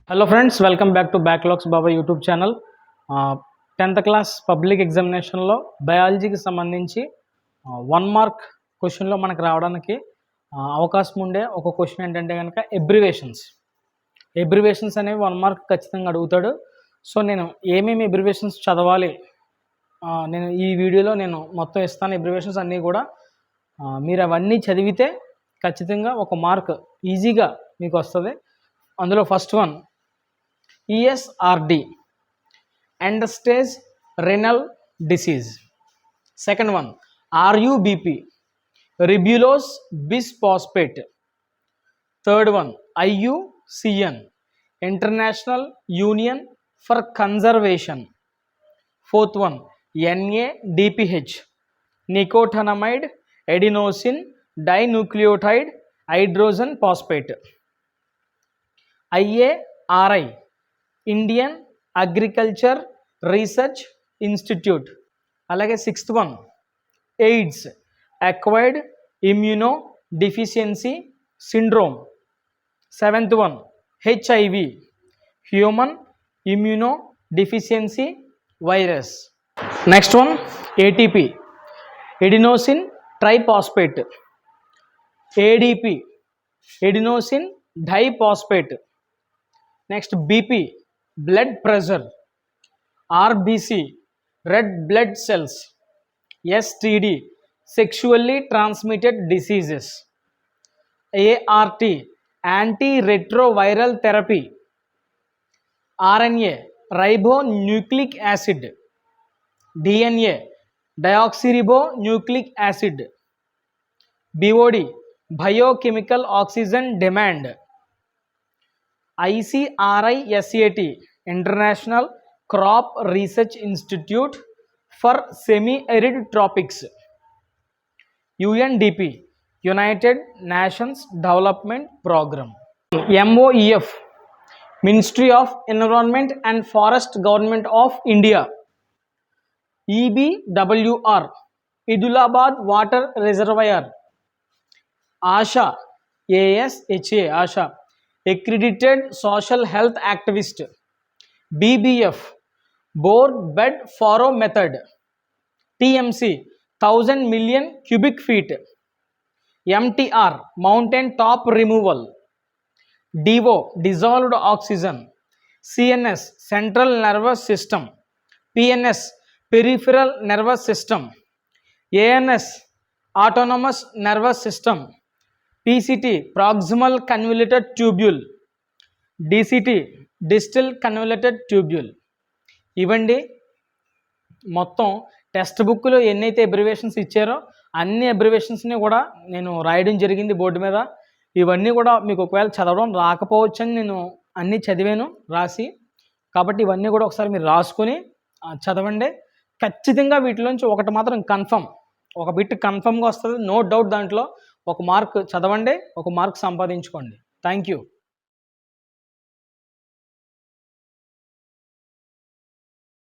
Hello friends, welcome back to backlogs Baba YouTube channel. 10th class public ఎగ్జామినేషన్లో బయాలజీకి సంబంధించి 1 mark క్వశ్చన్లో మనకు రావడానికి అవకాశం ఉండే ఒక క్వశ్చన్ ఏంటంటే కనుక ఎబ్రివేషన్స్ అనేవి 1 మార్క్ ఖచ్చితంగా అడుగుతాడు. సో నేను ఏమేమి ఎబ్రివేషన్స్ చదవాలి నేను ఈ వీడియోలో నేను మొత్తం ఇస్తాను. ఎబ్రివేషన్స్ అన్నీ కూడా మీరు అవన్నీ చదివితే ఖచ్చితంగా ఒక మార్క్ ఈజీగా మీకు వస్తుంది. అందులో first one ESRD, end stage renal disease. Second one RUBP, ribulose bisphosphate. Third one IUCN, International Union for Conservation. Fourth one NADPH, nicotinamide adenosine dinucleotide hydrogen phosphate. IARI, Indian agriculture research institute. అలాగే 6th one AIDS, acquired immuno deficiency syndrome. 7th one HIV, human immuno deficiency virus. Next one ATP, adenosine triphosphate. ADP, adenosine డైపాస్పేట్. Next BP, blood pressure. RBC, red blood cells. STD, sexually transmitted diseases. ART, antiretroviral therapy. RNA, ribonucleic acid. DNA, deoxyribonucleic acid. BOD, biochemical oxygen demand. ICRISAT, International Crop Research Institute for Semi-Arid Tropics. UNDP, United Nations Development Program. MOEF, Ministry of Environment and Forest, Government of India. EBWR, Idulabad Water Reservoir. ASHA, ASHA, ASHA, Accredited Social Health Activist. BBF, Bore Bed Furrow Method. TMC, 1000 million cubic feet. MTR, Mountain Top Removal. DO, Dissolved Oxygen. CNS, Central Nervous System. PNS, Peripheral Nervous System. ANS, Autonomous Nervous System. PCT, proximal convoluted tubule. DCT, distal convoluted tubule. ఇవండి మొత్తం text బుక్లో ఎన్నైతే abbreviations ఇచ్చారో అన్ని అబ్రివేషన్స్ని కూడా నేను రాయడం జరిగింది బోర్డు మీద. ఇవన్నీ కూడా మీకు ఒకవేళ చదవడం రాకపోవచ్చని నేను అన్నీ చదివాను రాసి. కాబట్టి ఇవన్నీ కూడా ఒకసారి మీరు రాసుకొని చదవండి. ఖచ్చితంగా వీటిలోంచి ఒకటి మాత్రం కన్ఫర్మ్, ఒక బిట్ కన్ఫర్మ్గా వస్తుంది, నో డౌట్. దాంట్లో ఒక మార్క్ చదవండి, ఒక మార్క్ సంపాదించుకోండి. Thank you.